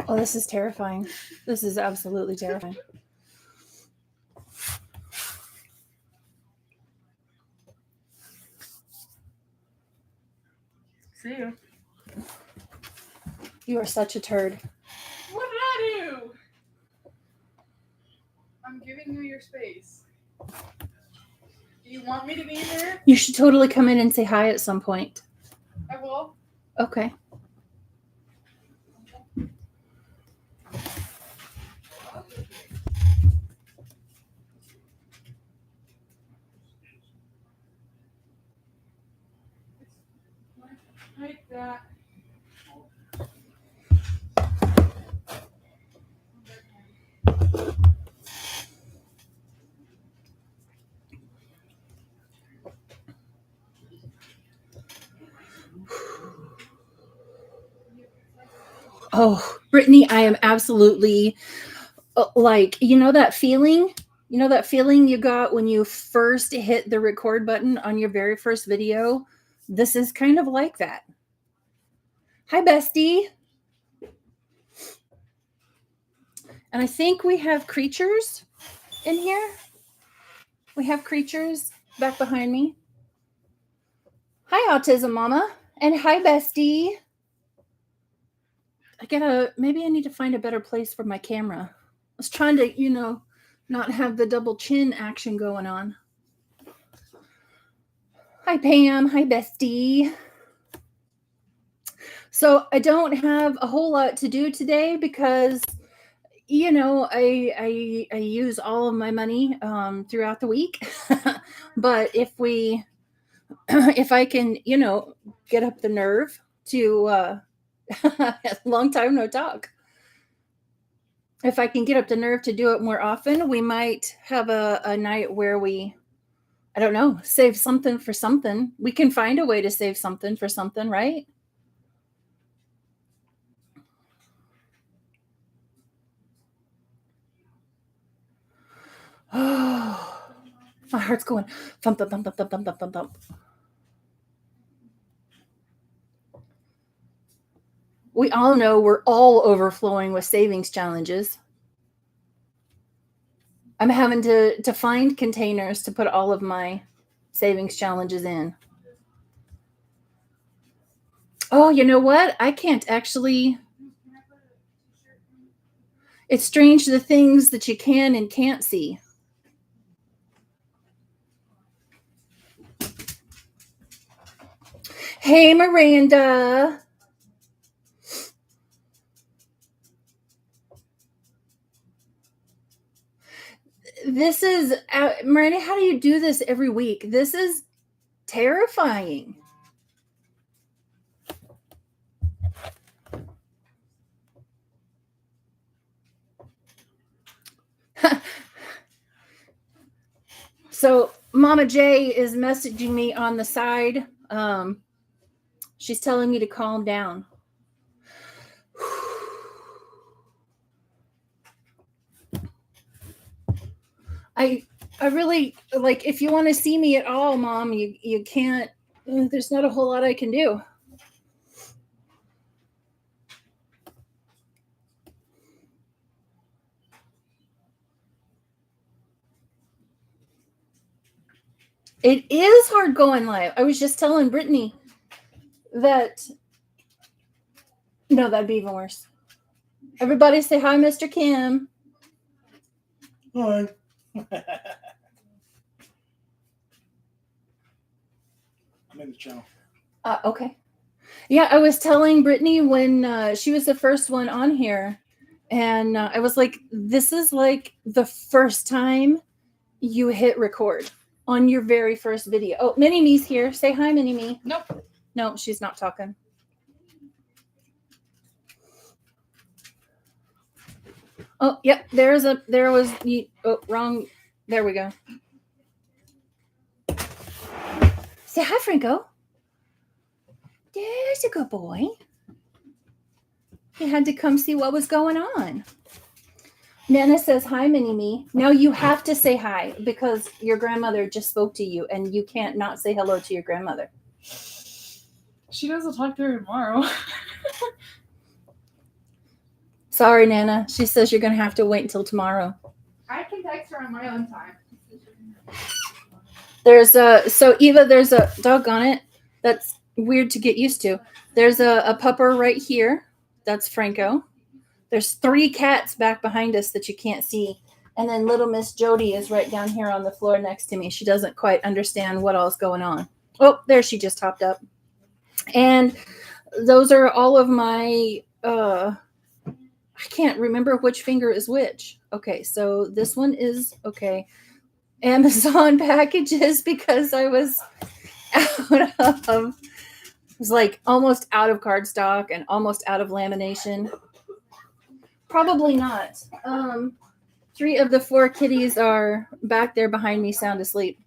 Oh, this is terrifying. This is absolutely terrifying. See you. You are such a turd. What did I do? I'm giving you your space. Do you want me to be there? You should totally come in and say hi at some point. I will. Okay. Like that. Oh, Brittany, I am absolutely like, you know that feeling? You know that feeling you got when you first hit the record button on your very first video? This is kind of like that. Hi, bestie. And I think we have creatures in here. We have creatures back behind me. Hi, Autism Mama. And hi, bestie. Maybe I need to find a better place for my camera. I was trying to, not have the double chin action going on. Hi, Pam. Hi, bestie. So I don't have a whole lot to do today because, I use all of my money throughout the week. But if I can, get up the nerve to, long time no talk. If I can get up the nerve to do it more often, we might have a night where we, I don't know, save something for something. We can find a way to save something for something, right? Oh, my heart's going thump, thump, thump, thump, thump, thump, thump, thump. We all know we're all overflowing with savings challenges. I'm having to find containers to put all of my savings challenges in. Oh, you know what? I can't actually. It's strange the things that you can and can't see. Hey, Miranda. This is, Miranda, how do you do this every week? This is terrifying. So Mama J is messaging me on the side. She's telling me to calm down. I really, like, if you want to see me at all, Mom, you can't. There's not a whole lot I can do. It is hard going live. I was just telling Brittany that. No, that'd be even worse. Everybody say hi, Mr. Kim. Hi. I'm in the channel. Okay. Yeah, I was telling Brittany when she was the first one on here, and I was like, this is like the first time you hit record on your very first video. Oh, Mini Me's here. Say hi, Mini Me. Nope. No, she's not talking. Oh, yep. Wrong. There we go. Say hi, Franco. There's a good boy. He had to come see what was going on. Nana says hi, Mini Me. Now you have to say hi because your grandmother just spoke to you and you can't not say hello to your grandmother. She knows I'll talk to her tomorrow. Sorry, Nana. She says you're going to have to wait until tomorrow. I can text her on my own time. So Eva, there's a doggone it. That's weird to get used to. There's a pupper right here. That's Franco. There's 3 cats back behind us that you can't see. And then little Miss Jody is right down here on the floor next to me. She doesn't quite understand what all's going on. Oh, there she just hopped up. And those are all of my, I can't remember which finger is which. Okay, so this one is, okay, Amazon packages because I was like almost out of cardstock and almost out of lamination. Probably not. 3 of the 4 kitties are back there behind me, sound asleep.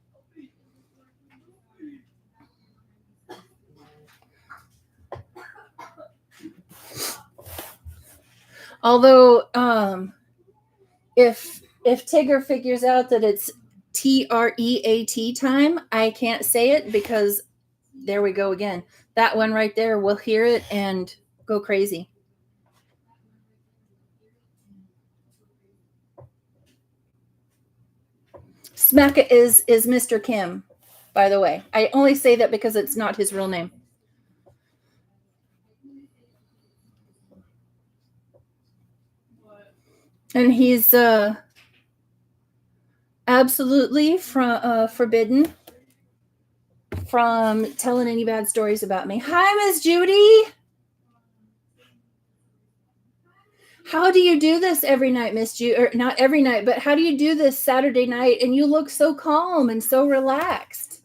Although, if Tigger figures out that it's TREAT time, I can't say it because there we go again. That one right there will hear it and go crazy. Smacka is Mr. Kim, by the way. I only say that because it's not his real name. And he's absolutely forbidden from telling any bad stories about me. Hi, Miss Judy. How do you do this every night, Miss Judy? Or not every night, but how do you do this Saturday night and you look so calm and so relaxed?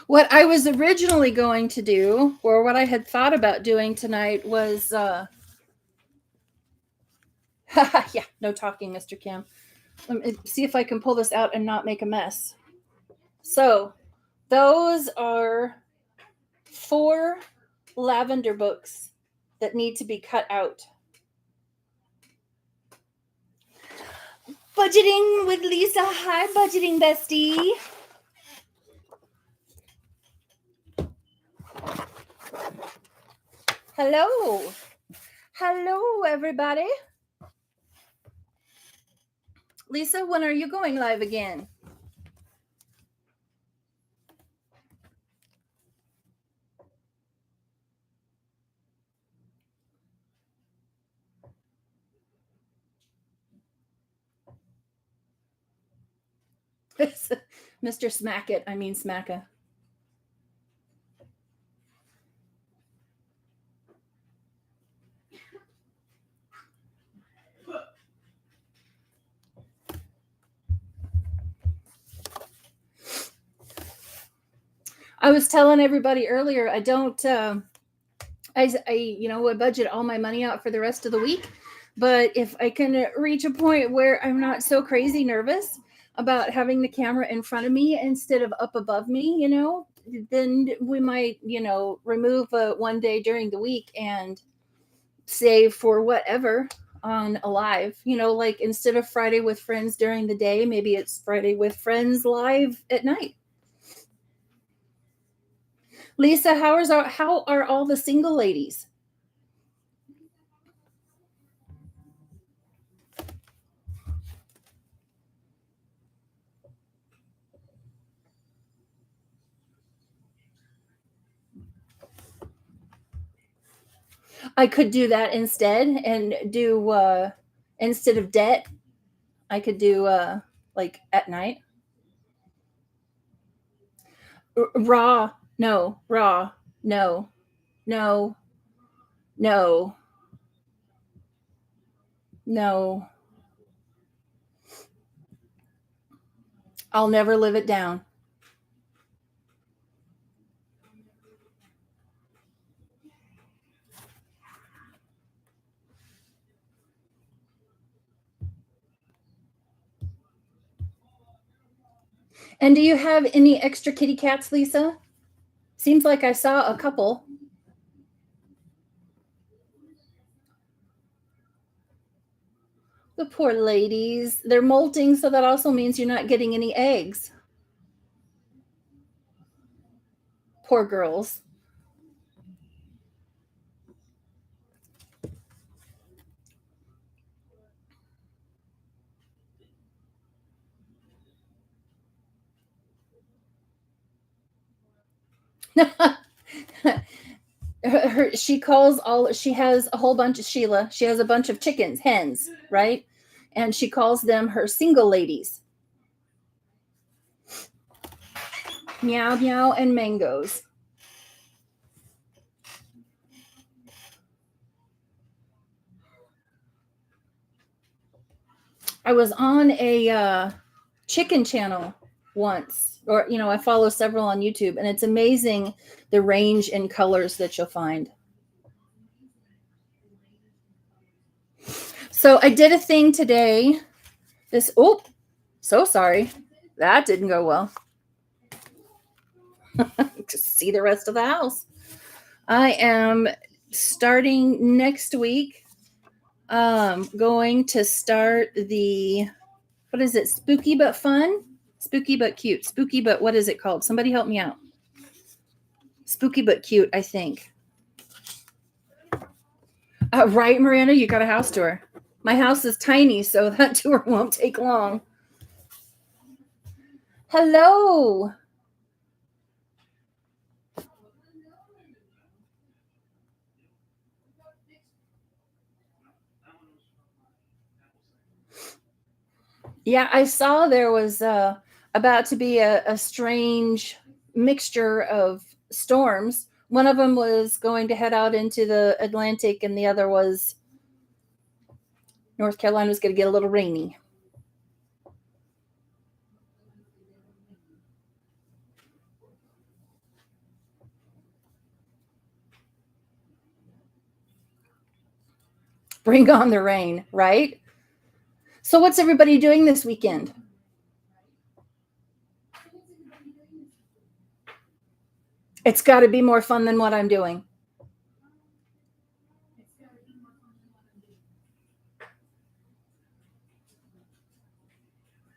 What I was originally going to do, or what I had thought about doing tonight was, yeah, no talking, Mr. Kim. Let me see if I can pull this out and not make a mess. So those are 4 lavender books that need to be cut out. Budgeting with Lisa. Hi, budgeting bestie. Hello. Hello, everybody. Lisa, when are you going live again? Mr. Smackit, I mean Smacka. I was telling everybody earlier, I don't, I budget all my money out for the rest of the week. But if I can reach a point where I'm not so crazy nervous about having the camera in front of me instead of up above me, then we might, remove one day during the week and save for whatever on a live, like instead of Friday with Friends during the day, maybe it's Friday with Friends live at night. Lisa, how are all the single ladies? I could do that instead and do instead of debt, I could do like at night. Raw, no, no, no, no, no. I'll never live it down. And do you have any extra kitty cats, Lisa? Seems like I saw a couple. The poor ladies. They're molting, so that also means you're not getting any eggs. Poor girls. She has a whole bunch of Sheila. She has a bunch of chickens, hens, right? And she calls them her single ladies. Meow, meow, and mangoes. I was on a chicken channel once, or I follow several on YouTube, and it's amazing the range in colors that you'll find. So I did a thing today. So sorry. That didn't go well. To see the rest of the house. I am starting next week. Going to start what is it? Spooky but fun? Spooky but cute. Spooky but what is it called? Somebody help me out. Spooky but cute, I think. Right, Miranda? You got a house tour. My house is tiny, so that tour won't take long. Hello. Yeah, I saw there was about to be a strange mixture of storms. One of them was going to head out into the Atlantic, and the other was North Carolina was going to get a little rainy. Bring on the rain, right? So what's everybody doing this weekend? It's got to be more fun than what I'm doing.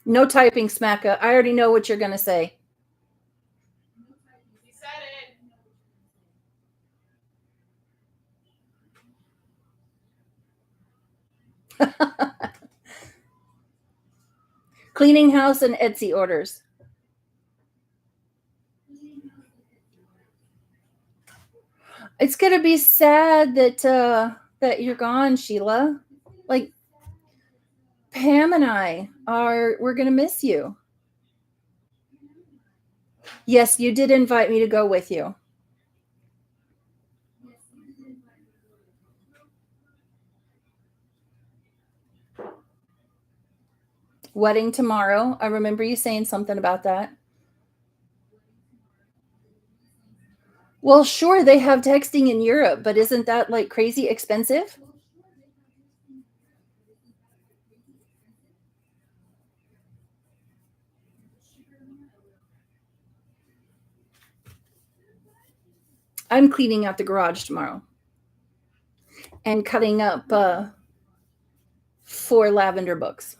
No typing, Smacka. I already know what you're going to say. He said it. Cleaning house and Etsy orders. It's going to be sad that you're gone, Sheila. Like, Pam and we're going to miss you. Yes, you did invite me to go with you. Wedding tomorrow. I remember you saying something about that. Well, sure, they have texting in Europe, but isn't that like crazy expensive? I'm cleaning out the garage tomorrow and cutting up 4 lavender books.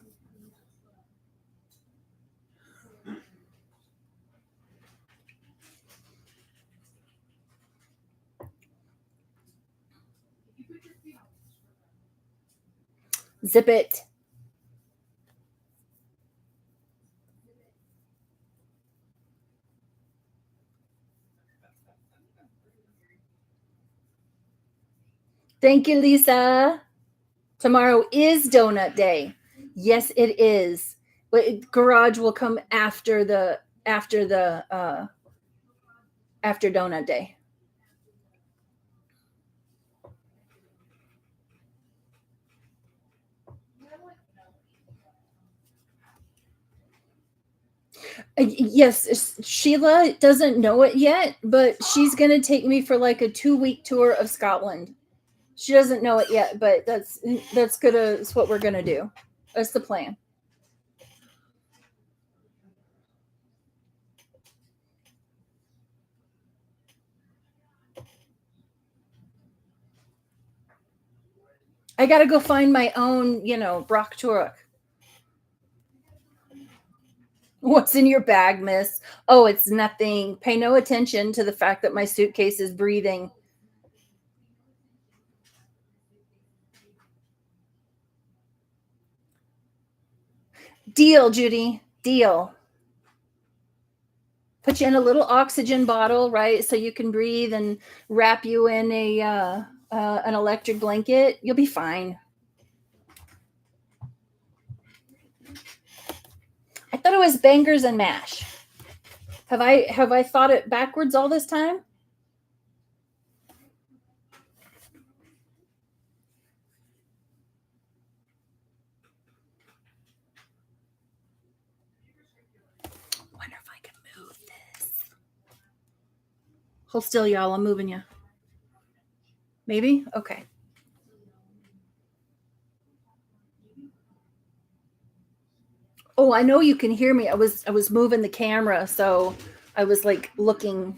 Zip it. Thank you, Lisa. Tomorrow is donut day. Yes, it is. But garage will come after donut day. Yes, Sheila doesn't know it yet, but she's going to take me for like a 2-week tour of Scotland. She doesn't know it yet, but that's what we're going to do. That's the plan. I got to go find my own, Brock Turok. What's in your bag, miss? Oh, it's nothing. Pay no attention to the fact that my suitcase is breathing. Deal, Judy. Deal. Put you in a little oxygen bottle, right? So you can breathe and wrap you in an electric blanket. You'll be fine. I thought it was bangers and mash. Have I thought it backwards all this time? Wonder if I can move this. Hold still, y'all. I'm moving you. Maybe? Okay. Oh, I know you can hear me. I was moving the camera, so I was like looking.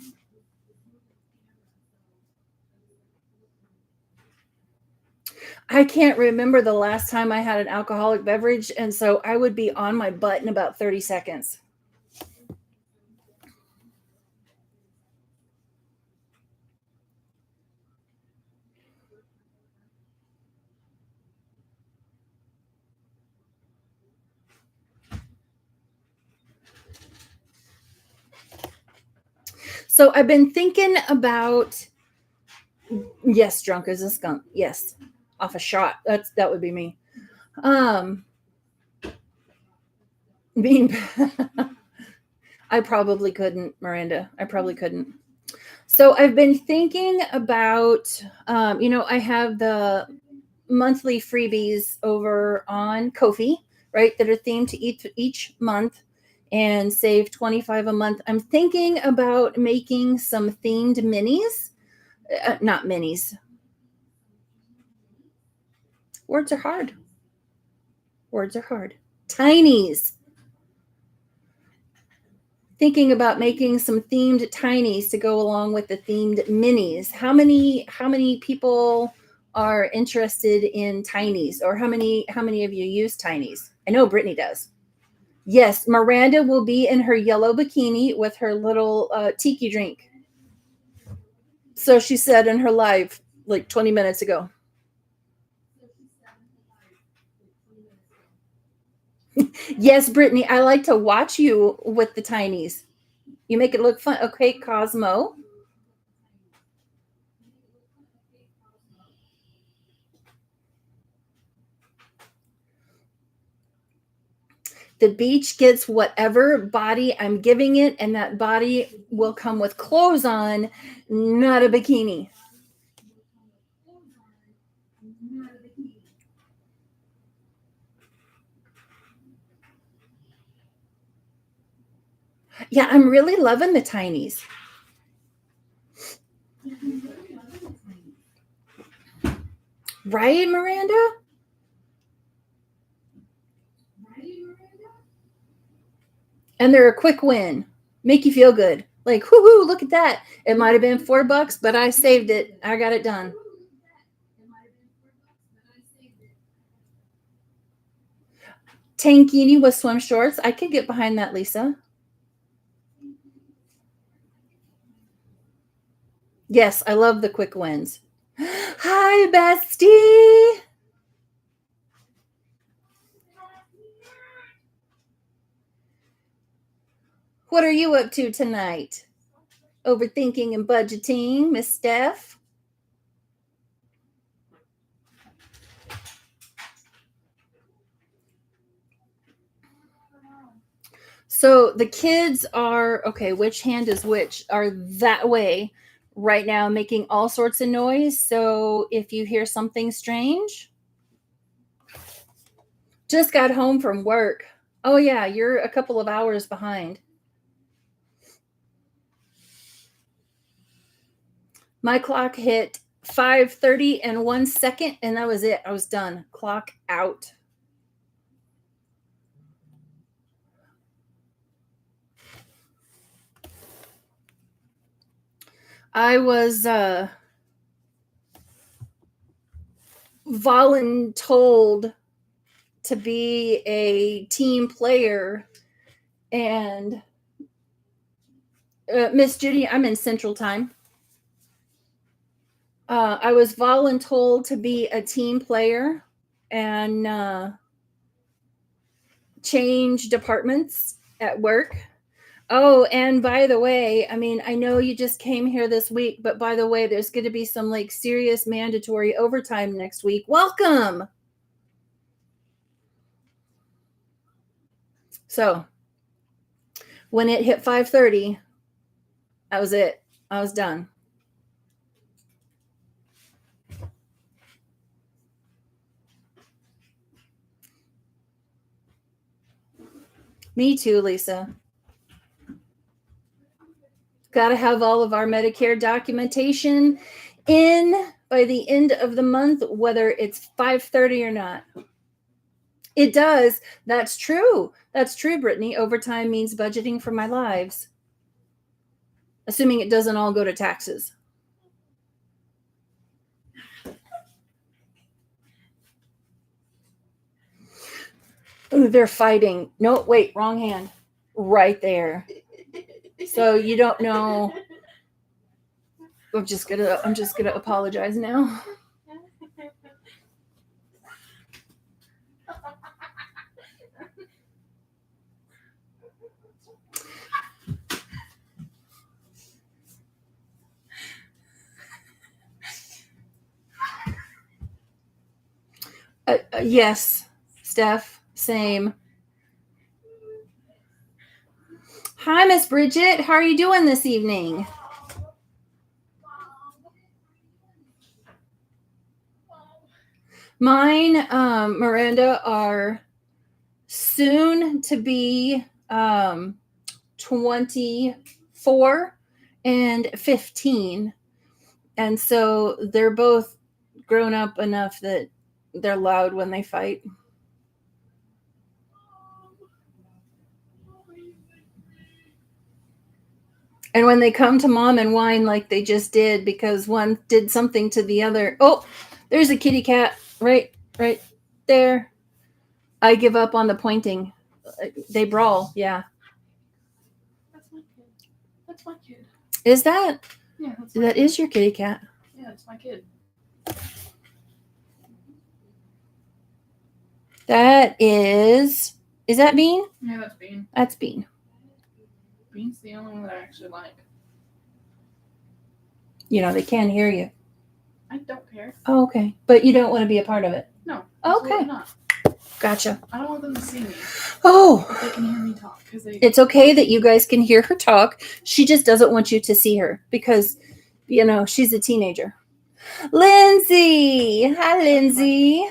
I can't remember the last time I had an alcoholic beverage, and so I would be on my butt in about 30 seconds. So I've been thinking about, yes, drunk as a skunk. Yes. Off a shot. That would be me. Being I probably couldn't, Miranda. I probably couldn't. So I've been thinking about, I have the monthly freebies over on Ko-fi, right, that are themed to each month and save 25 a month. I'm thinking about making some themed minis, not minis. Words are hard. Words are hard. Tinies. Thinking about making some themed tinies to go along with the themed minis. How many people are interested in tinies, or how many of you use tinies? I know Brittany does. Yes, Miranda will be in her yellow bikini with her little tiki drink. So she said in her live like 20 minutes ago. Yes, Brittany, I like to watch you with the tinies. You make it look fun. Okay, Cosmo. The beach gets whatever body I'm giving it, and that body will come with clothes on, not a bikini. Yeah, I'm really loving the tinies. Right, Miranda? And they're a quick win. Make you feel good. Like, whoo, look at that. It might have been $4, but I saved it. I got it done. Tankini with swim shorts. I could get behind that, Lisa. Yes, I love the quick wins. Hi, bestie. What are you up to tonight? Overthinking and budgeting, Miss Steph? So the kids are, okay, which hand is which, are that way right now, making all sorts of noise. So if you hear something strange, just got home from work. Oh yeah, you're a couple of hours behind. My clock hit 5:30 and 1 second, and that was it. I was done. Clock out. I was voluntold to be a team player And Miss Judy, I'm in Central Time. I was voluntold to be a team player and change departments at work. Oh, and by the way, I mean, I know you just came here this week, but by the way, there's going to be some like serious mandatory overtime next week. Welcome. So when it hit 5:30, that was it. I was done. Me too, Lisa. Got to have all of our Medicare documentation in by the end of the month, whether it's 5:30 or not. It does. That's true. That's true, Brittany. Overtime means budgeting for my lives. Assuming it doesn't all go to taxes. Ooh, they're fighting. No, wait, wrong hand. Right there. So you don't know. I'm just gonna apologize now. Yes, Steph, same. Hi, Miss Bridget. How are you doing this evening? Mine, Miranda, are soon to be 24 and 15. And so they're both grown up enough that they're loud when they fight. And when they come to mom and whine like they just did because one did something to the other. Oh, there's a kitty cat right there. I give up on the pointing. They brawl. Yeah. That's my kid. That's my kid. Is that? Yeah, That is your kitty cat. Yeah, it's my kid. That is that Bean? Yeah, that's Bean. That's Bean. Bean's the only one that I actually like. You know, they can't hear you. I don't care. Oh, okay. But you don't want to be a part of it. No. Okay. Not. Gotcha. I don't want them to see me. Oh. But they can hear me talk. It's okay that you guys can hear her talk. She just doesn't want you to see her because, you know, she's a teenager. Lindsay. Hi, Lindsay.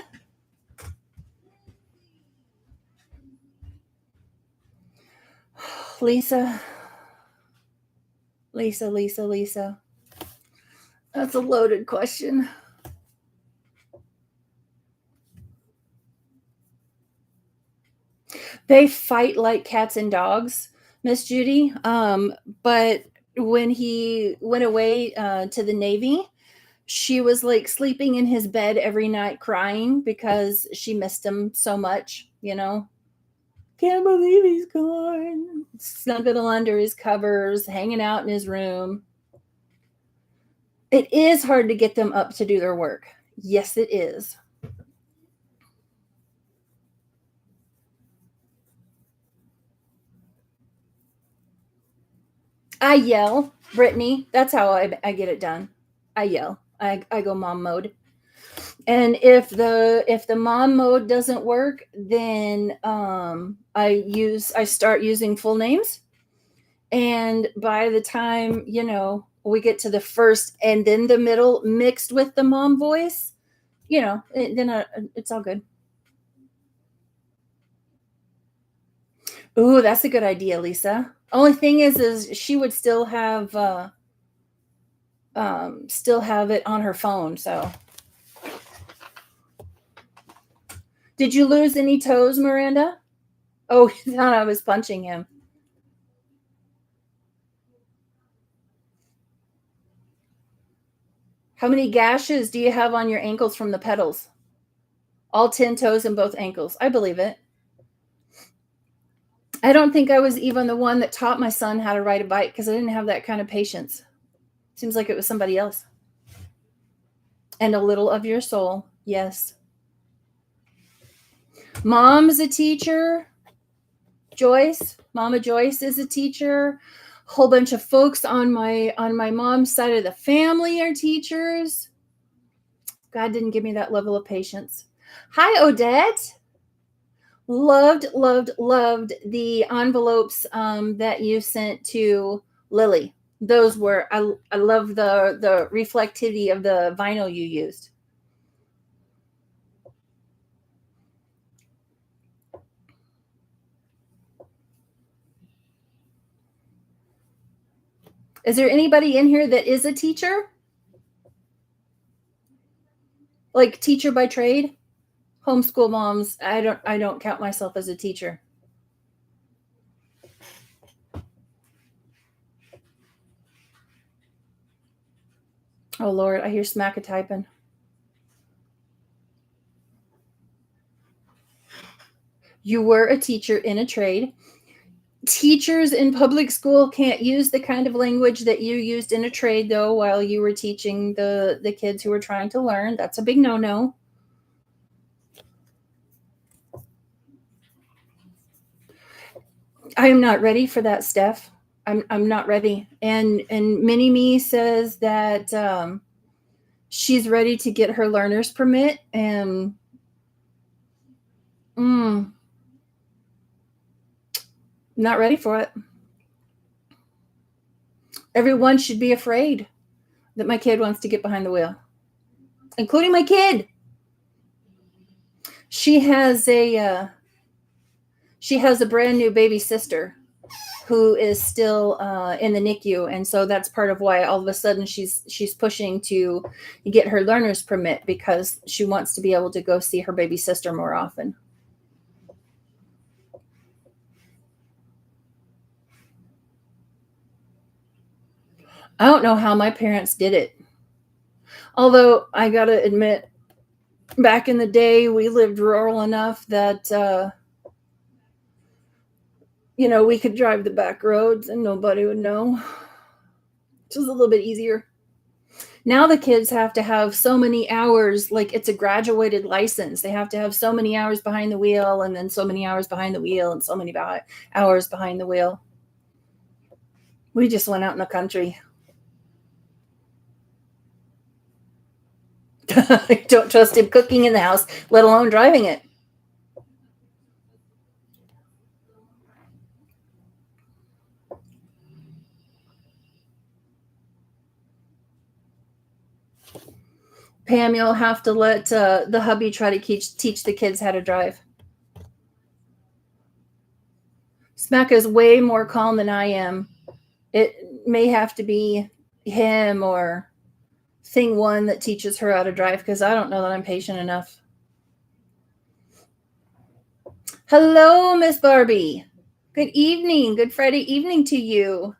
Lisa. That's a loaded question. They fight like cats and dogs, Miss Judy. But when he went away to the Navy, she was like sleeping in his bed every night crying because she missed him so much, you know. Can't believe he's gone. Snuggled under his covers, hanging out in his room. It is hard to get them up to do their work. Yes, it is. I yell, Brittany. That's how I get it done. I yell. I go mom mode. And if the mom mode doesn't work, then I start using full names. And by the time, you know, we get to the first and then the middle mixed with the mom voice, you know, then it's all good. Ooh, that's a good idea, Lisa. Only thing is she would still have it on her phone. So, did you lose any toes, Miranda? Oh, he thought I was punching him. How many gashes do you have on your ankles from the pedals? All 10 toes and both ankles. I believe it. I don't think I was even the one that taught my son how to ride a bike because I didn't have that kind of patience. Seems like it was somebody else. And a little of your soul, yes. Mom's a teacher. Joyce, Mama Joyce is a teacher. A whole bunch of folks on my mom's side of the family are teachers. God didn't give me that level of patience. Hi, Odette. Loved the envelopes that you sent to Lily. Those were, I love the reflectivity of the vinyl you used. Is there anybody in here that is a teacher? Like teacher by trade? Homeschool moms, I don't count myself as a teacher. Oh Lord, I hear smack a typing. You were a teacher in a trade. Teachers in public school can't use the kind of language that you used in a trade, though, while you were teaching the kids who were trying to learn. That's a big no-no. I am not ready for that, Steph. I'm not ready. And Mini Me says that she's ready to get her learner's permit, and not ready for it. Everyone should be afraid that my kid wants to get behind the wheel, including my kid. She has a brand new baby sister who is still in the NICU, and so that's part of why all of a sudden she's pushing to get her learner's permit, because she wants to be able to go see her baby sister more often. I don't know how my parents did it. Although I gotta admit, back in the day, we lived rural enough that, we could drive the back roads and nobody would know. It was a little bit easier. Now the kids have to have so many hours, like it's a graduated license. They have to have so many hours behind the wheel, and then so many hours behind the wheel, and so many hours behind the wheel. We just went out in the country. I don't trust him cooking in the house, let alone driving it. Pam, you'll have to let the hubby try to teach the kids how to drive. Smack is way more calm than I am. It may have to be him or Thing One that teaches her how to drive, because I don't know that I'm patient enough. Hello, Miss Barbie. Good evening. Good Friday evening to you.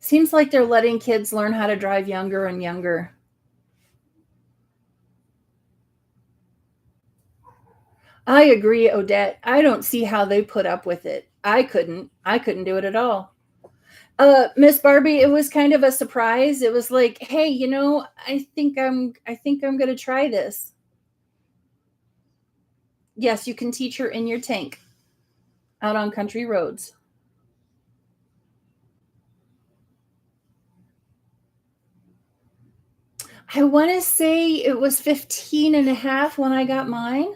Seems like they're letting kids learn how to drive younger and younger. I agree, Odette. I don't see how they put up with it. I couldn't do it at all. Miss Barbie, it was kind of a surprise. It was like, hey, I think I'm going to try this. Yes, you can teach her in your tank out on country roads. I want to say it was 15 and a half when I got mine.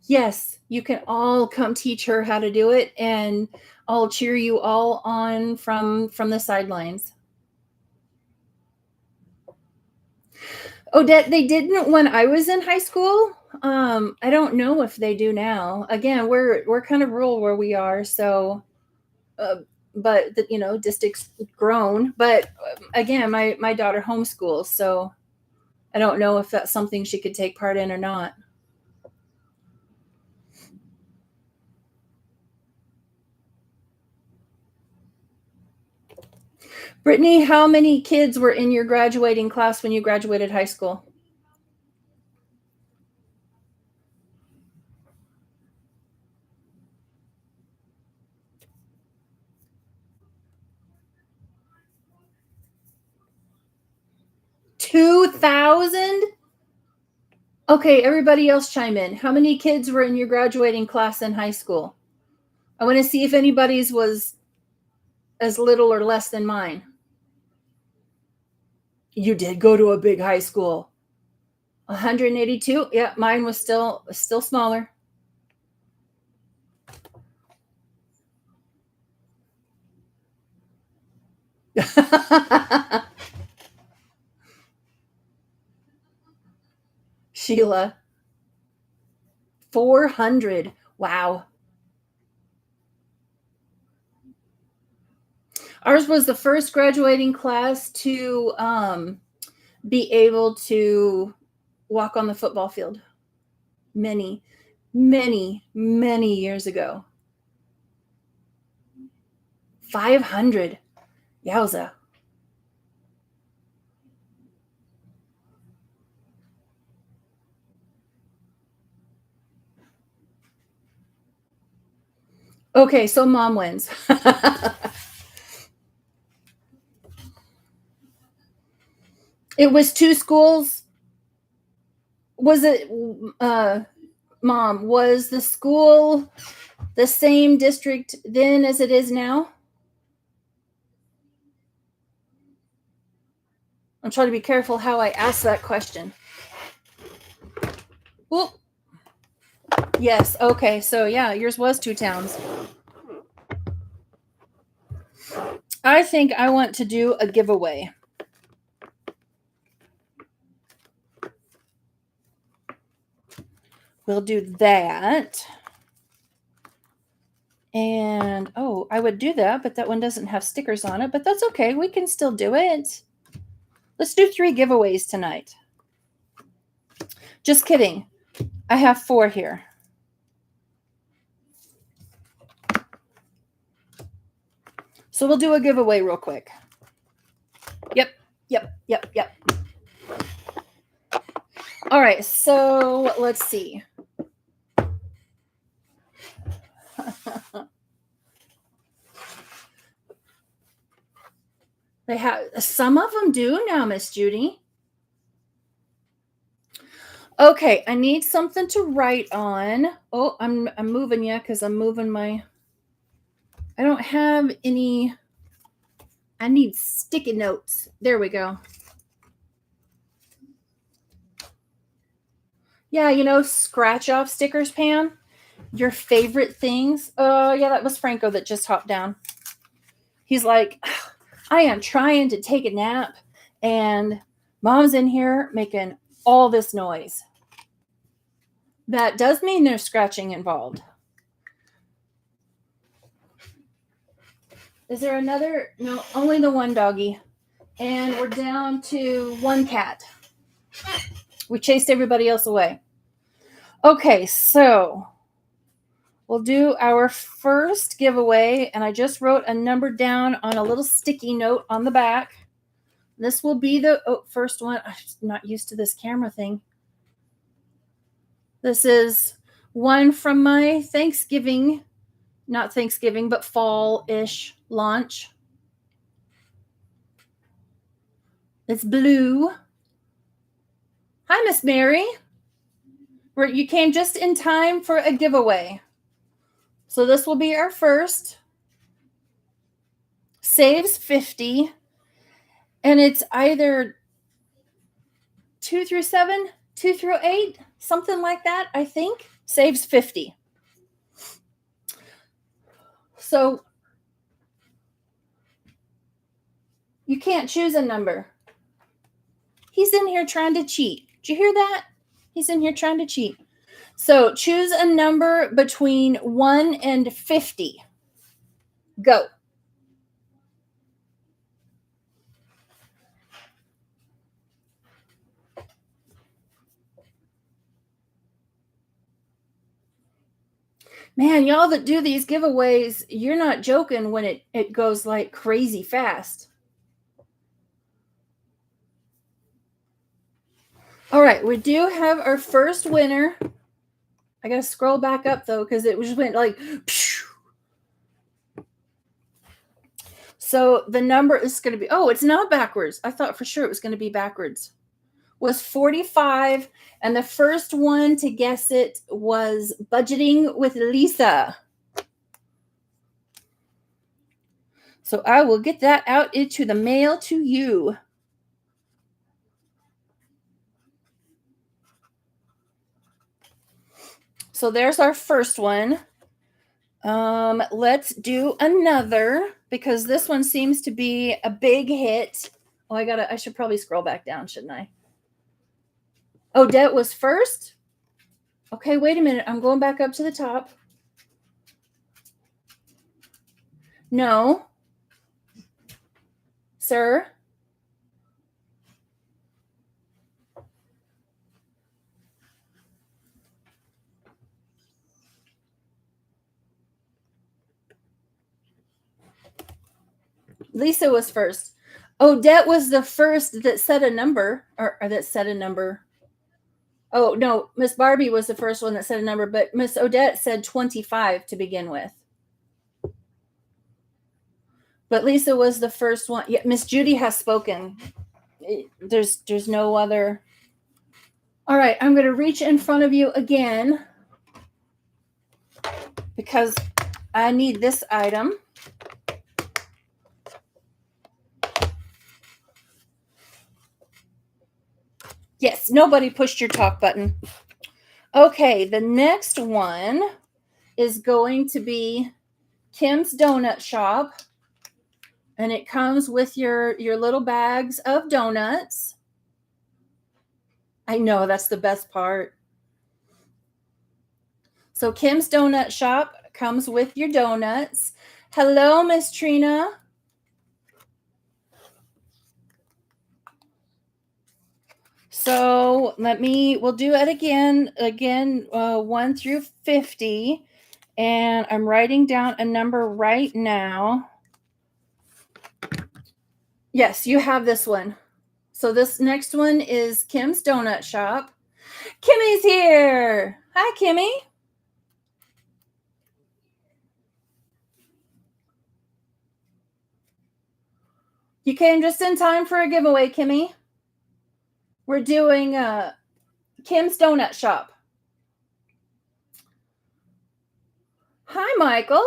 Yes, you can all come teach her how to do it, and I'll cheer you all on from the sidelines. Odette, they didn't when I was in high school. I don't know if they do now. Again, we're kind of rural where we are, so but district's grown. But again, my daughter homeschools, so I don't know if that's something she could take part in or not. Brittany, how many kids were in your graduating class when you graduated high school? $2,000? Okay, everybody else chime in. How many kids were in your graduating class in high school? I want to see if anybody's was as little or less than mine. You did go to a big high school. 182? Yeah, mine was still smaller. Sheila. 400. Wow. Ours was the first graduating class to be able to walk on the football field. Many, many, many years ago. 500. Yowza. Okay, so mom wins. It was 2 schools. Was it, Mom, was the school the same district then as it is now? I'm trying to be careful how I ask that question. Well, yes. Okay. So yeah, yours was 2 towns. I think I want to do a giveaway. We'll do that. And, oh, I would do that, but that one doesn't have stickers on it, but that's okay. We can still do it. Let's do 3 giveaways tonight. Just kidding. I have 4 here. So we'll do a giveaway real quick. Yep. All right. So let's see. They have, some of them do now, Miss Judy. Okay, I need something to write on. Oh, I'm moving you because I'm moving my. I don't have any. I need sticky notes. There we go. Yeah, scratch off stickers, Pam. Your favorite things. Oh, yeah, that was Franco that just hopped down. He's like, I am trying to take a nap, and Mom's in here making all this noise. That does mean there's scratching involved. Is there another? No, only the one doggy. And we're down to 1 cat. We chased everybody else away. Okay, so we'll do our first giveaway. And I just wrote a number down on a little sticky note on the back. This will be the first one. I'm not used to this camera thing. This is one from my Thanksgiving, not Thanksgiving, but fall-ish launch. It's blue. Hi, Miss Mary. You came just in time for a giveaway. So this will be our first. Saves 50. And it's either 2 through 7, 2 through 8, something like that, I think. Saves 50. So you can't choose a number. He's in here trying to cheat. Did you hear that? He's in here trying to cheat. So choose a number between 1 and 50. Go. Man, y'all that do these giveaways, you're not joking when it goes like crazy fast. All right, we do have our first winner. I gotta scroll back up though, because it just went like phew. So the number is going to be, oh, it's not backwards. I thought for sure it was going to be backwards. Was 45. And the first one to guess it was Budgeting with Lisa. So I will get that out into the mail to you. So there's our first one. Let's do another because this one seems to be a big hit. Oh, I should probably scroll back down, shouldn't I? Odette was first. Okay, wait a minute. I'm going back up to the top. No. Sir? Lisa was first. Odette was the first that said a number, or that said a number. Oh, no, Miss Barbie was the first one that said a number, but Miss Odette said 25 to begin with. But Lisa was the first one. Yeah, Miss Judy has spoken. There's no other. All right, I'm going to reach in front of you again because I need this item. Yes, nobody pushed your talk button. Okay, the next one is going to be Kim's Donut Shop. And it comes with your little bags of donuts. I know, that's the best part. So Kim's Donut Shop comes with your donuts. Hello, Miss Trina. So we'll do it again, 1 through 50. And I'm writing down a number right now. Yes, you have this one. So this next one is Kim's Donut Shop. Kimmy's here. Hi, Kimmy. You came just in time for a giveaway, Kimmy. We're doing Kim's Donut Shop. Hi, Michael.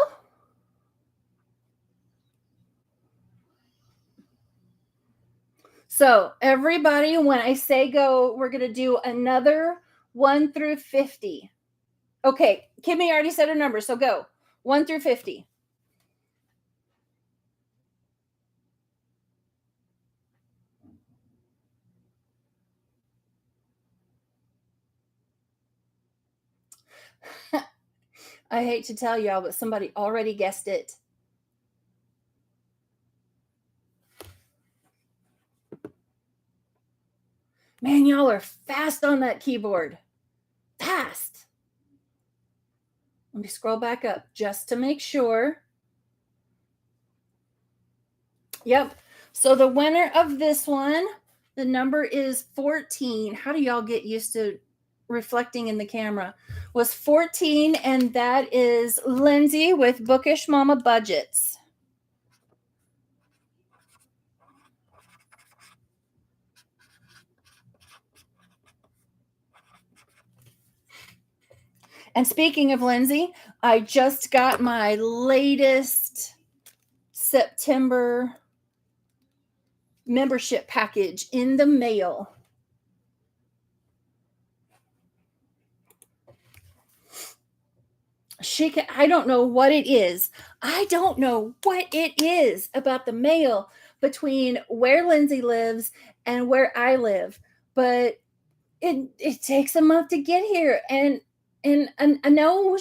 So everybody, when I say go, we're going to do another 1 through 50. Okay, Kimmy already said her number, so go. 1 through 50. I hate to tell y'all, but somebody already guessed it. Man, y'all are fast on that keyboard. Fast. Let me scroll back up just to make sure. Yep. So the winner of this one, the number is 14. How do y'all get used to reflecting in the camera? Was 14, and that is Lindsay with Bookish Mama Budgets. And speaking of Lindsay, I just got my latest September membership package in the mail. I don't know what it is. I don't know what it is about the mail between where Lindsay lives and where I live, but it takes a month to get here, and I know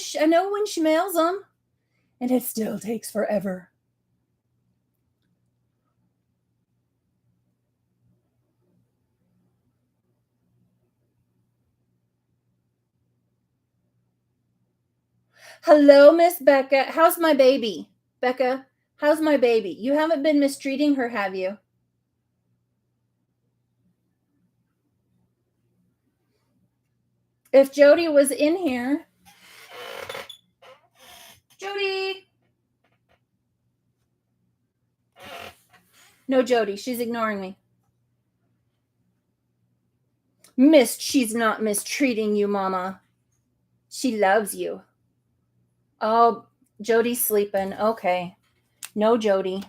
when she mails them, and it still takes forever. Hello, Miss Becca. How's my baby? Becca, how's my baby? You haven't been mistreating her, have you? If Jody was in here. Jody. No, Jody. She's ignoring me. She's not mistreating you, Mama. She loves you. Oh, Jody's sleeping. Okay. No, Jody.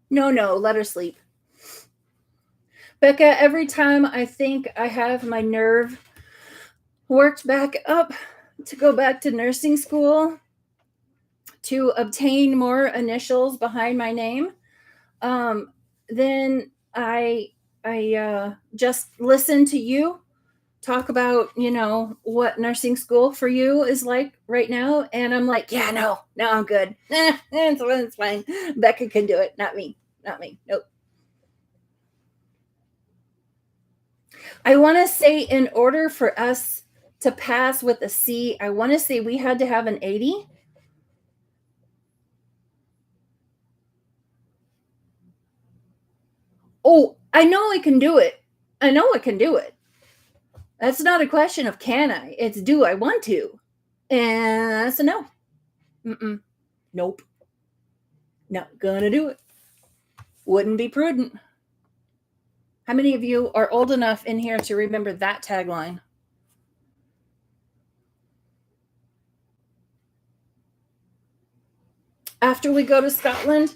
No, let her sleep. Becca, every time I think I have my nerve worked back up to go back to nursing school to obtain more initials behind my name, then I just listen to you talk about, what nursing school for you is like right now. And I'm like, yeah, no, I'm good. It's fine. Becca can do it. Not me. Nope. I want to say in order for us to pass with a C, I want to say we had to have an 80. Oh, I know I can do it. That's not a question of can I. It's do I want to. And that's a no. Nope. Not gonna do it. Wouldn't be prudent. How many of you are old enough in here to remember that tagline? After we go to Scotland?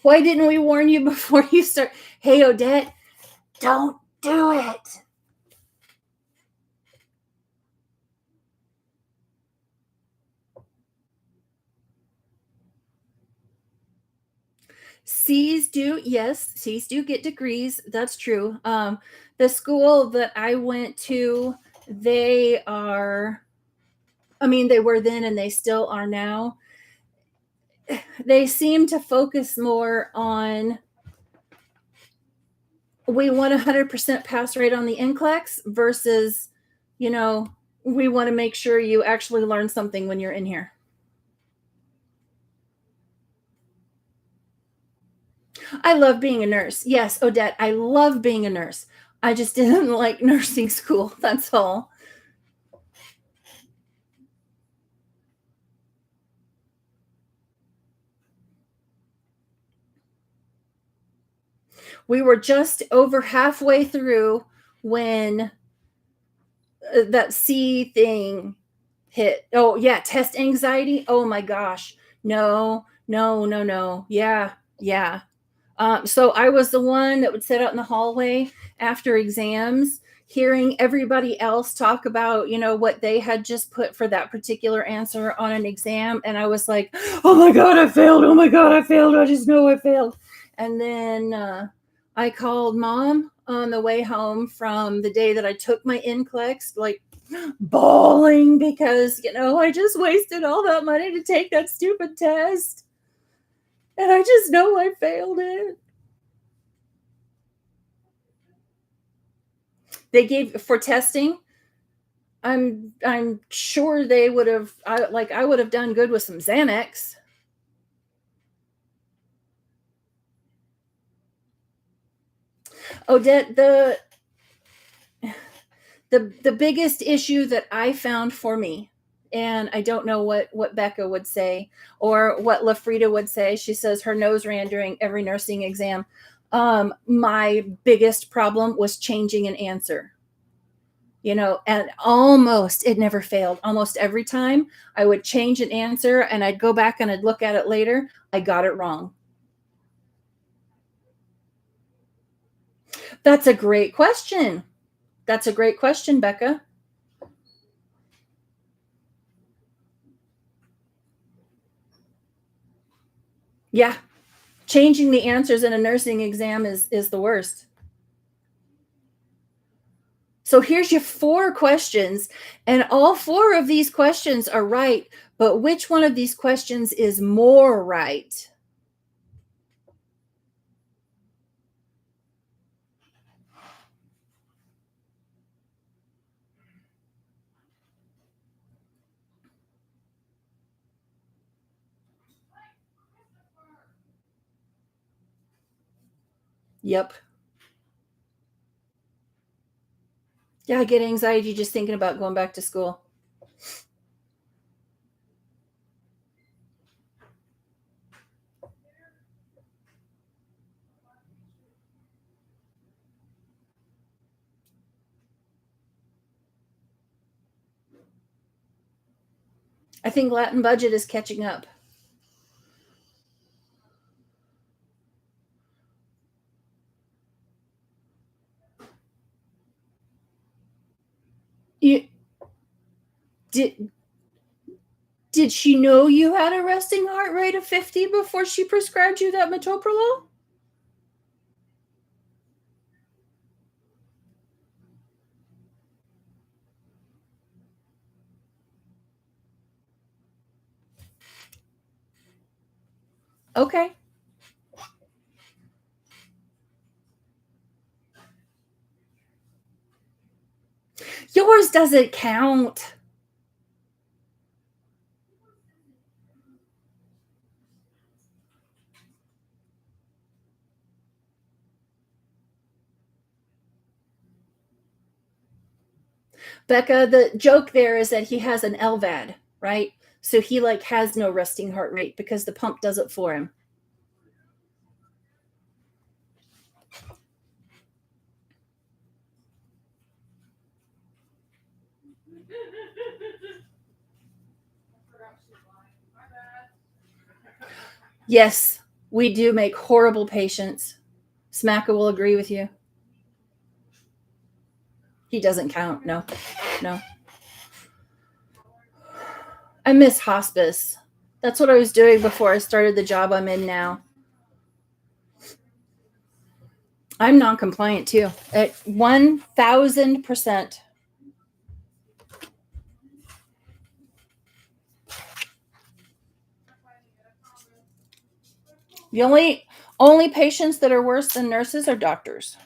Why didn't we warn you before you start? Hey, Odette, don't do it. C's do get degrees. That's true. The school that I went to, they were then and they still are now. They seem to focus more on we want 100% pass rate on the NCLEX versus, we want to make sure you actually learn something when you're in here. I love being a nurse. Yes, Odette, I love being a nurse. I just didn't like nursing school. That's all. We were just over halfway through when that C thing hit. Oh, yeah, test anxiety. Oh my gosh. No. Yeah. So I was the one that would sit out in the hallway after exams, hearing everybody else talk about, what they had just put for that particular answer on an exam. And I was like, oh my God, I failed. Oh my God, I failed. I just know I failed. And then I called Mom on the way home from the day that I took my NCLEX, like bawling because, I just wasted all that money to take that stupid test. And I just know I failed it. They gave for testing. I'm sure they would have. I would have done good with some Xanax. Odette, the biggest issue that I found for me, and I don't know what Becca would say or what LaFrida would say. She says her nose ran during every nursing exam. My biggest problem was changing an answer. And it never failed. Almost every time I would change an answer and I'd go back and I'd look at it later. I got it wrong. That's a great question. Becca. Yeah. Changing the answers in a nursing exam is the worst. So here's your 4 questions, and all 4 of these questions are right, but which one of these questions is more right? Yep. Yeah, I get anxiety just thinking about going back to school. I think Latin budget is catching up. You did she know you had a resting heart rate of 50 before she prescribed you that metoprolol? Okay. Yours doesn't count. Becca, the joke there is that he has an LVAD, right? So he like has no resting heart rate because the pump does it for him. Yes, we do make horrible patients. Smacka will agree with you. He doesn't count. No. I miss hospice. That's what I was doing before I started the job I'm in now. I'm non-compliant too, at 1,000%. The only patients that are worse than nurses are doctors.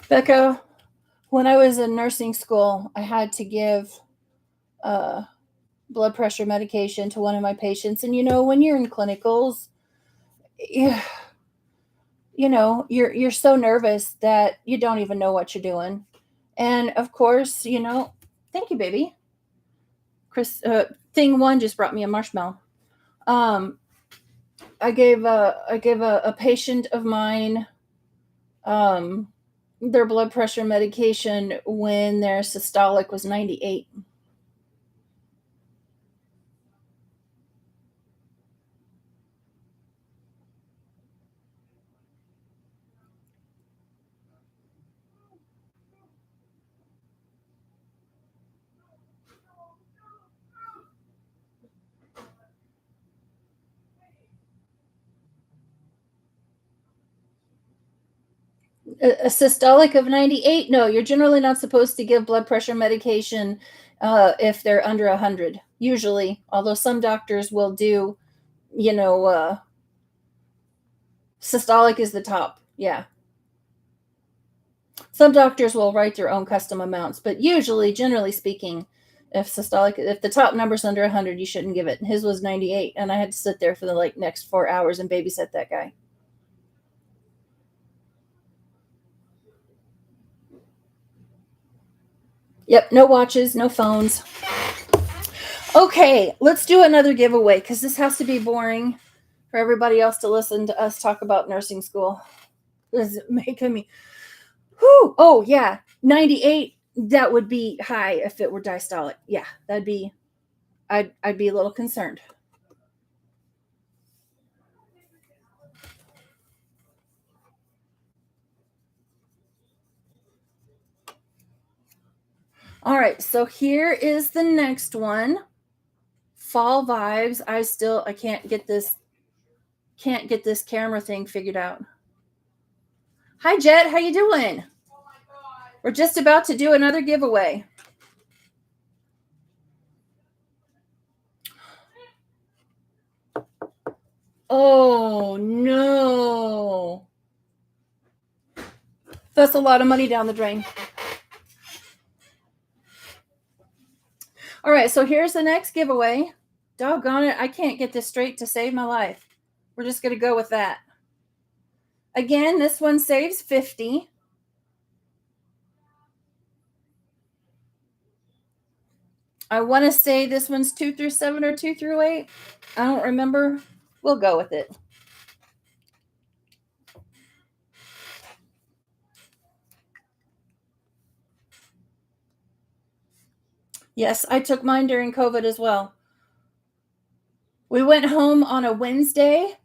Becca, when I was in nursing school, I had to give blood pressure medication to one of my patients. And when you're in clinicals, you're so nervous that you don't even know what you're doing. And of course, thank you, baby. Chris, thing one just brought me a marshmallow. I gave a patient of mine their blood pressure medication when their systolic was 98. A systolic of 98? No, you're generally not supposed to give blood pressure medication if they're under 100. Usually, although some doctors will do, systolic is the top. Yeah. Some doctors will write their own custom amounts, but usually, generally speaking, if the top number's under 100, you shouldn't give it. His was 98, and I had to sit there for the next 4 hours and babysit that guy. Yep, no watches, no phones. Okay, let's do another giveaway because this has to be boring for everybody else to listen to us talk about nursing school. This is making me. Whew, oh yeah, 98. That would be high if it were diastolic. Yeah, that'd be. I'd be a little concerned. All right, so here is the next one. Fall vibes. I can't get this camera thing figured out. Hi Jet, how you doing? Oh my god. We're just about to do another giveaway. Oh no. That's a lot of money down the drain. All right, so here's the next giveaway. Doggone it, I can't get this straight to save my life. We're just going to go with that. Again, this one saves 50. I want to say this one's 2 through 7 or 2 through 8. I don't remember. We'll go with it. Yes, I took mine during COVID as well. We went home on a Wednesday,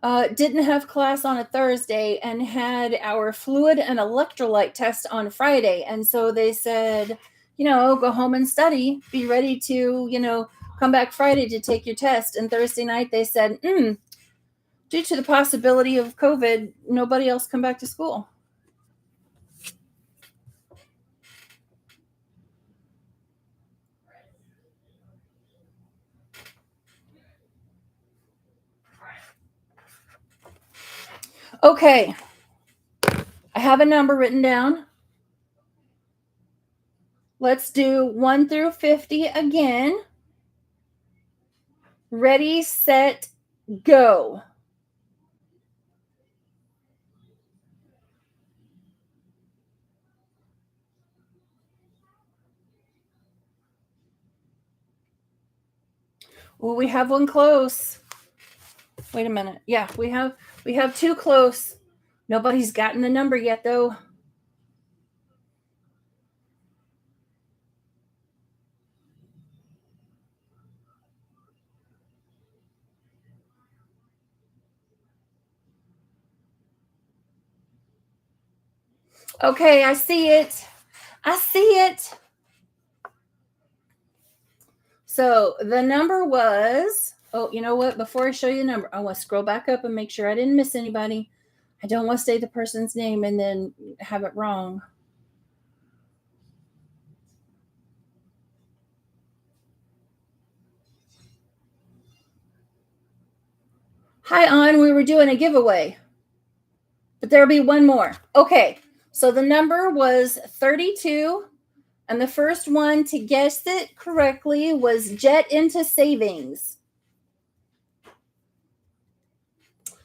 didn't have class on a Thursday, and had our fluid and electrolyte test on Friday. And so they said, go home and study, be ready to, come back Friday to take your test. And Thursday night they said, due to the possibility of COVID, nobody else come back to school. Okay. I have a number written down. Let's do 1 through 50 again. Ready, set, go. Well, we have one close. Wait a minute. Yeah, we have 2 close. Nobody's gotten the number yet, though. Okay, I see it. I see it. So the number was, you know what? Before I show you the number, I want to scroll back up and make sure I didn't miss anybody. I don't want to say the person's name and then have it wrong. Hi, On. We were doing a giveaway, but there'll be one more. Okay, so the number was 32, and the first one to guess it correctly was Jet into Savings.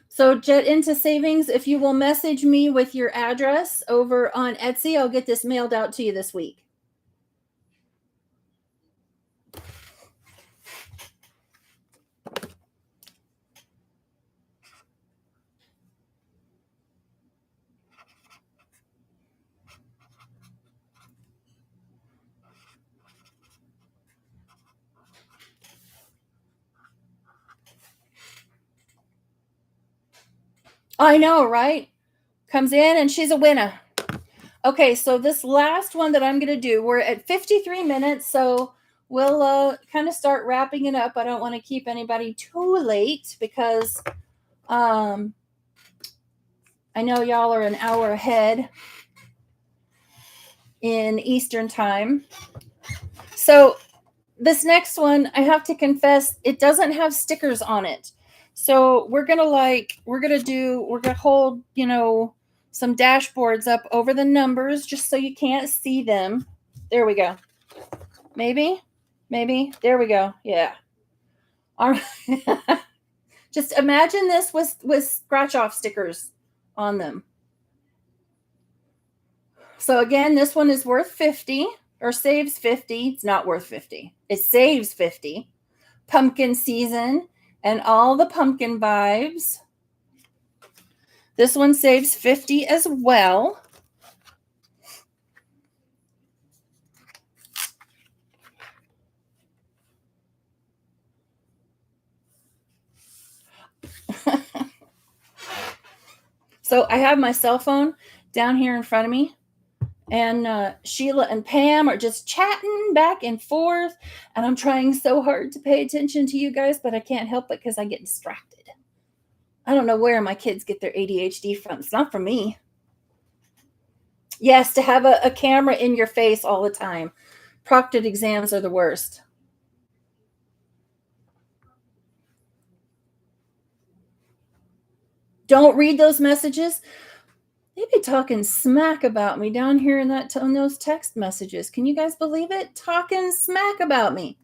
So Jet into Savings, if you will message me with your address over on Etsy, I'll get this mailed out to you this week. I know, right? Comes in and she's a winner. Okay, so this last one that I'm going to do, we're at 53 minutes, so we'll kind of start wrapping it up. I don't want to keep anybody too late because I know y'all are an hour ahead in Eastern time. So this next one, I have to confess, it doesn't have stickers on it. So we're going to hold, some dashboards up over the numbers just so you can't see them. There we go. Maybe. There we go. Yeah. All right. Just imagine this with scratch off stickers on them. So again, this one is worth 50 or saves 50. It's not worth 50. It saves 50. Pumpkin season and all the pumpkin vibes. This one saves 50 as well. So I have my cell phone down here in front of me, And Sheila and Pam are just chatting back and forth. And I'm trying so hard to pay attention to you guys, but I can't help it because I get distracted. I don't know where my kids get their ADHD from. It's not from me. Yes, to have a camera in your face all the time. Proctored exams are the worst. Don't read those messages. They be talking smack about me down here in those text messages. Can you guys believe it? Talking smack about me.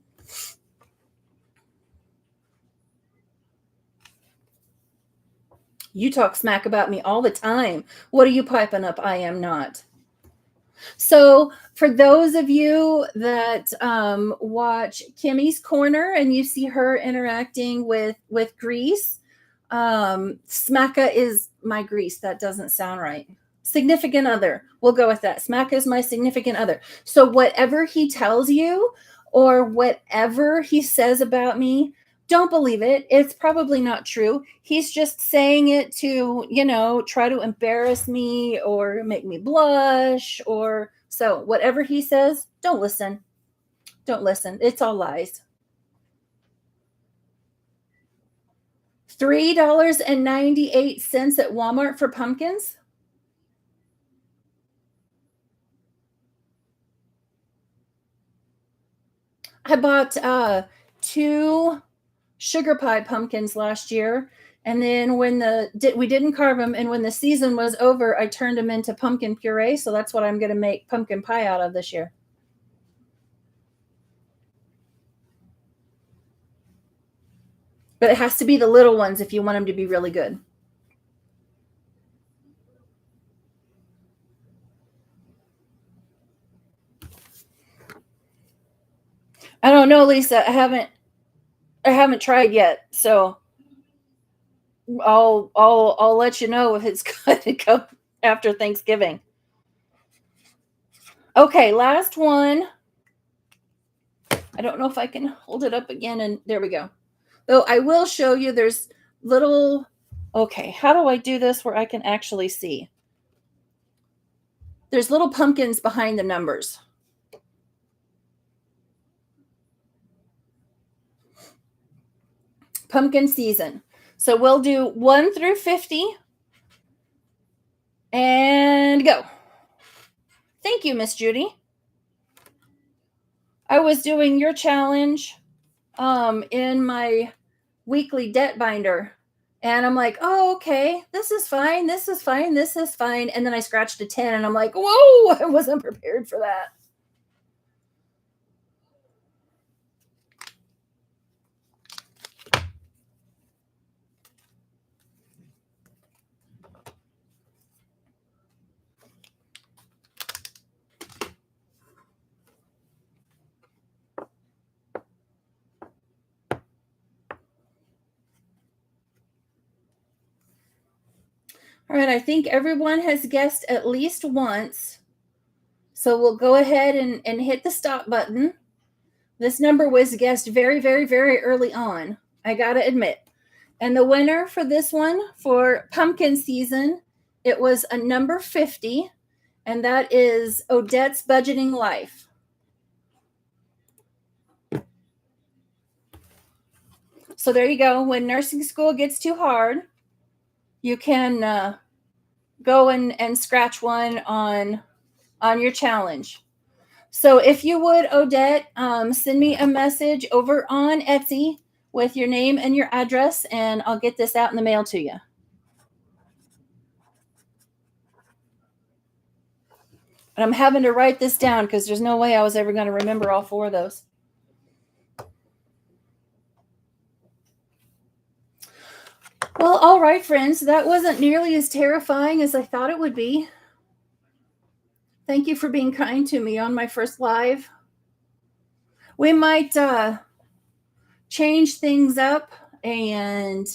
You talk smack about me all the time. What are you piping up? I am not. So for those of you that watch Kimmy's Corner and you see her interacting with Grease, Smacka is my Grease. That doesn't sound right. Significant other. We'll go with that. Smacka is my significant other. So whatever he tells you or whatever he says about me, don't believe it. It's probably not true. He's just saying it to, try to embarrass me or make me blush or so. Whatever he says, don't listen. Don't listen. It's all lies. $3.98 at Walmart for pumpkins. I bought 2 sugar pie pumpkins last year, and then when we didn't carve them, and when the season was over, I turned them into pumpkin puree. So that's what I'm going to make pumpkin pie out of this year. But it has to be the little ones if you want them to be really good. I don't know, Lisa. I haven't tried yet, so I'll let you know if it's going to come after Thanksgiving. Okay, last one. I don't know if I can hold it up again, and there we go. Though I will show you there's little, okay, how do I do this where I can actually see? There's little pumpkins behind the numbers. Pumpkin season. So we'll do 1 through 50 and go. Thank you, Miss Judy. I was doing your challenge in my weekly debt binder. And I'm like, oh, okay, this is fine. This is fine. This is fine. And then I scratched a 10 and I'm like, whoa, I wasn't prepared for that. All right, I think everyone has guessed at least once. So we'll go ahead and hit the stop button. This number was guessed very, very, very early on, I got to admit. And the winner for this one, for pumpkin season, it was a number 50, and that is Odette's Budgeting Life. So there you go. When nursing school gets too hard, you can go and scratch one on your challenge. So if you would, Odette, send me a message over on Etsy with your name and your address, and I'll get this out in the mail to you. And I'm having to write this down because there's no way I was ever going to remember all 4 of those. Well, all right, friends, that wasn't nearly as terrifying as I thought it would be. Thank you for being kind to me on my first live. We might change things up and,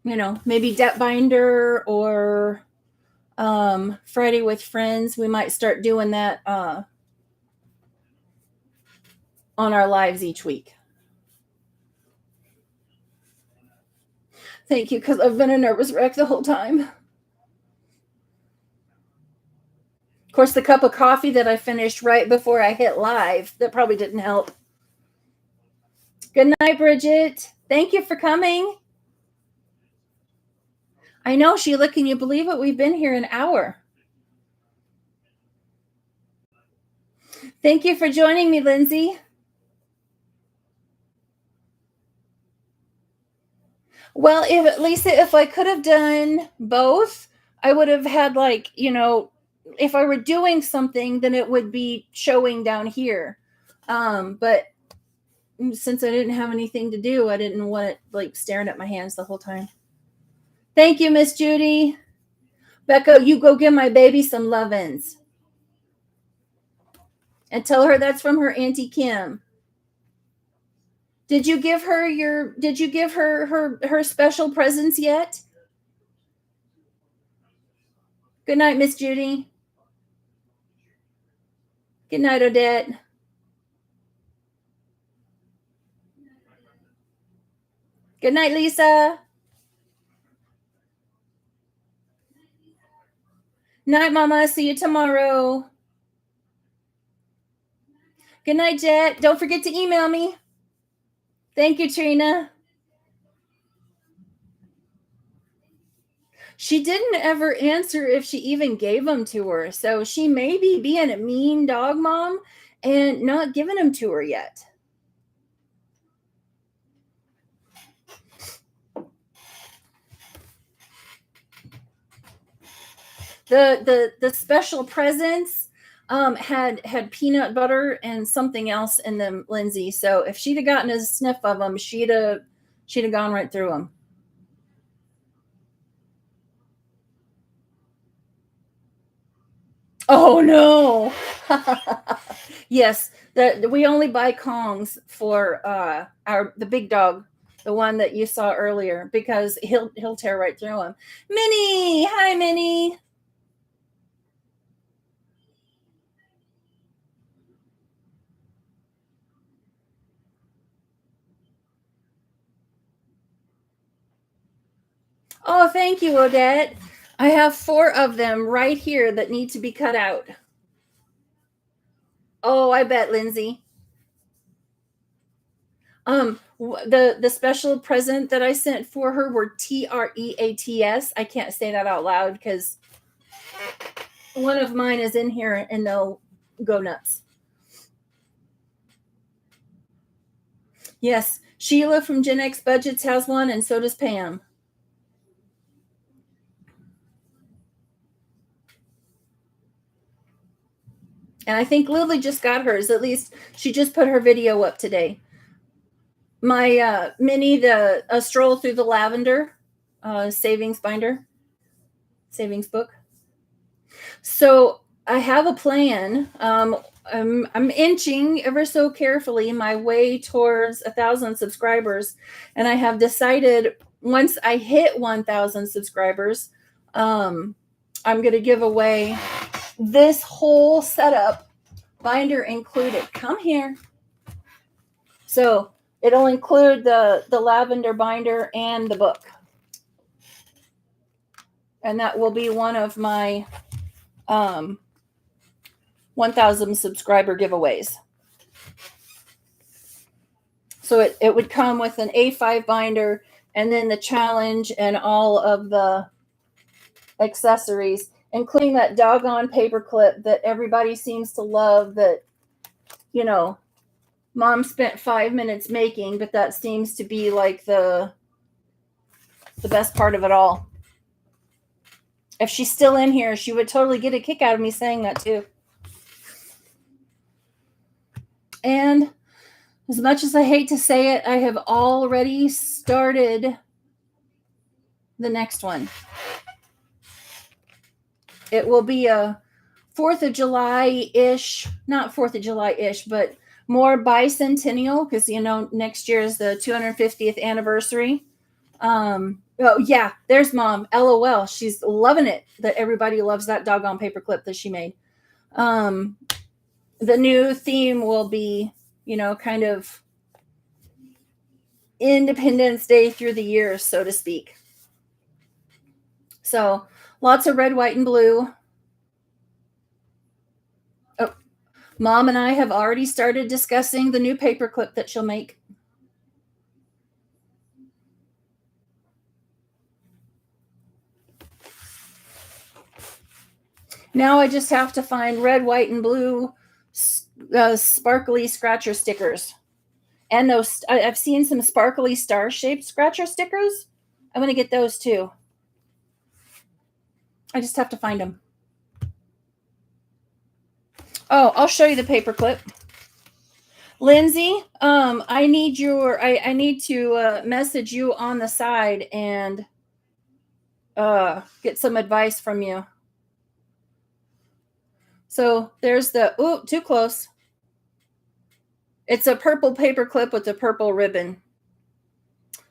maybe debt binder or Friday with friends. We might start doing that on our lives each week. Thank you, because I've been a nervous wreck the whole time. course, the cup of coffee that I finished right before I hit live, that probably didn't help. Good night, Bridget. Thank you for coming. I know, Sheila, can you believe it? We've been here an hour. Thank you for joining me, Lindsay. Well, Lisa, if I could have done both, I would have had if I were doing something, then it would be showing down here. But since I didn't have anything to do, I didn't want it staring at my hands the whole time. Thank you, Miss Judy. Becca, you go give my baby some lovin's. And tell her that's from her Auntie Kim. Did you give her her special presents yet? Good night, Miss Judy. Good night, Odette. Good night, Lisa. Night, Mama. See you tomorrow. Good night, Jet. Don't forget to email me. Thank you, Trina. She didn't ever answer if she even gave them to her. So she may be being a mean dog mom and not giving them to her yet. The special presents had peanut butter and something else in them, Lindsay. So if she'd have gotten a sniff of them, she'd have gone right through them. Oh no! Yes, we only buy Kongs for the big dog, the one that you saw earlier, because he'll tear right through them. Minnie, hi Minnie. Oh, thank you, Odette. I have 4 of them right here that need to be cut out. Oh, I bet, Lindsay. The special present that I sent for her were TREATS. I can't say that out loud because one of mine is in here and they'll go nuts. Yes, Sheila from Gen X Budgets has one, and so does Pam. And I think Lily just got hers. At least she just put her video up today. My Minnie, A Stroll Through the Lavender savings binder, savings book. So I have a plan. I'm inching ever so carefully my way towards 1,000 subscribers. And I have decided once I hit 1,000 subscribers, I'm going to give away this whole setup, binder included. Come here. So it'll include the lavender binder and the book. And that will be one of my 1,000 subscriber giveaways. So it would come with an A5 binder and then the challenge and all of the accessories, including that doggone paperclip that everybody seems to love that, Mom spent 5 minutes making, but that seems to be like the best part of it all. If she's still in here, she would totally get a kick out of me saying that too. And as much as I hate to say it, I have already started the next one. It will be a 4th of July-ish, not 4th of July-ish, but more bicentennial, because, next year is the 250th anniversary. Oh, yeah, there's Mom. LOL. She's loving it that everybody loves that doggone paperclip that she made. The new theme will be, kind of Independence Day through the years, so to speak. So lots of red, white, and blue. Mom and I have already started discussing the new paperclip that she'll make. Now I just have to find red, white, and blue sparkly scratcher stickers. And those, I've seen some sparkly star-shaped scratcher stickers. I'm going to get those too. I just have to find them. Oh, I'll show you the paperclip. Lindsay, I need your, I need to message you on the side and get some advice from you. So there's the, ooh, too close. It's a purple paper clip with a purple ribbon.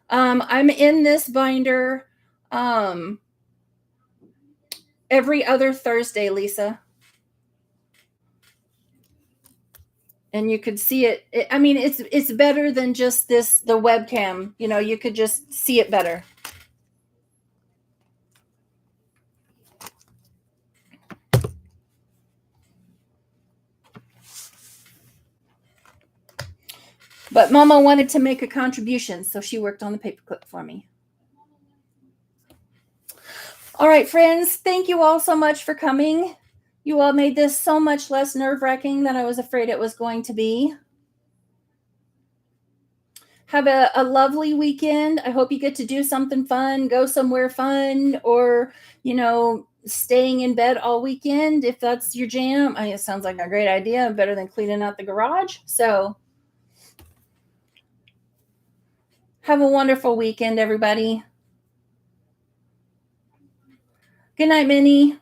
I'm in this binder every other Thursday, Lisa. And you could see it. I mean, it's better than just the webcam. You know, you could just see it better. But Mama wanted to make a contribution, so she worked on the paperclip for me. All right, friends, thank you all so much for coming. You all made this so much less nerve-wracking than I was afraid it was going to be. Have a lovely weekend. I hope you get to do something fun, go somewhere fun, or, you know, staying in bed all weekend if that's your jam. I mean, it sounds like a great idea, better than cleaning out the garage. So have a wonderful weekend, everybody. Good night, Minnie.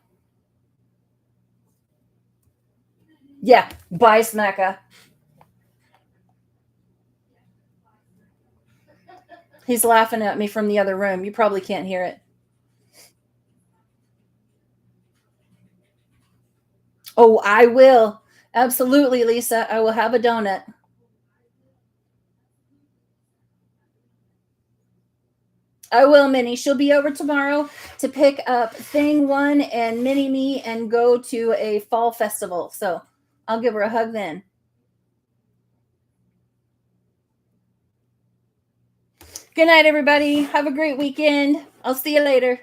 Yeah, bye, Smacka. He's laughing at me from the other room. You probably can't hear it. Oh, I will. Absolutely, Lisa. I will have a donut. I will, Minnie. She'll be over tomorrow to pick up Thing One and Mini Me and go to a fall festival. So I'll give her a hug then. Good night, everybody. Have a great weekend. I'll see you later.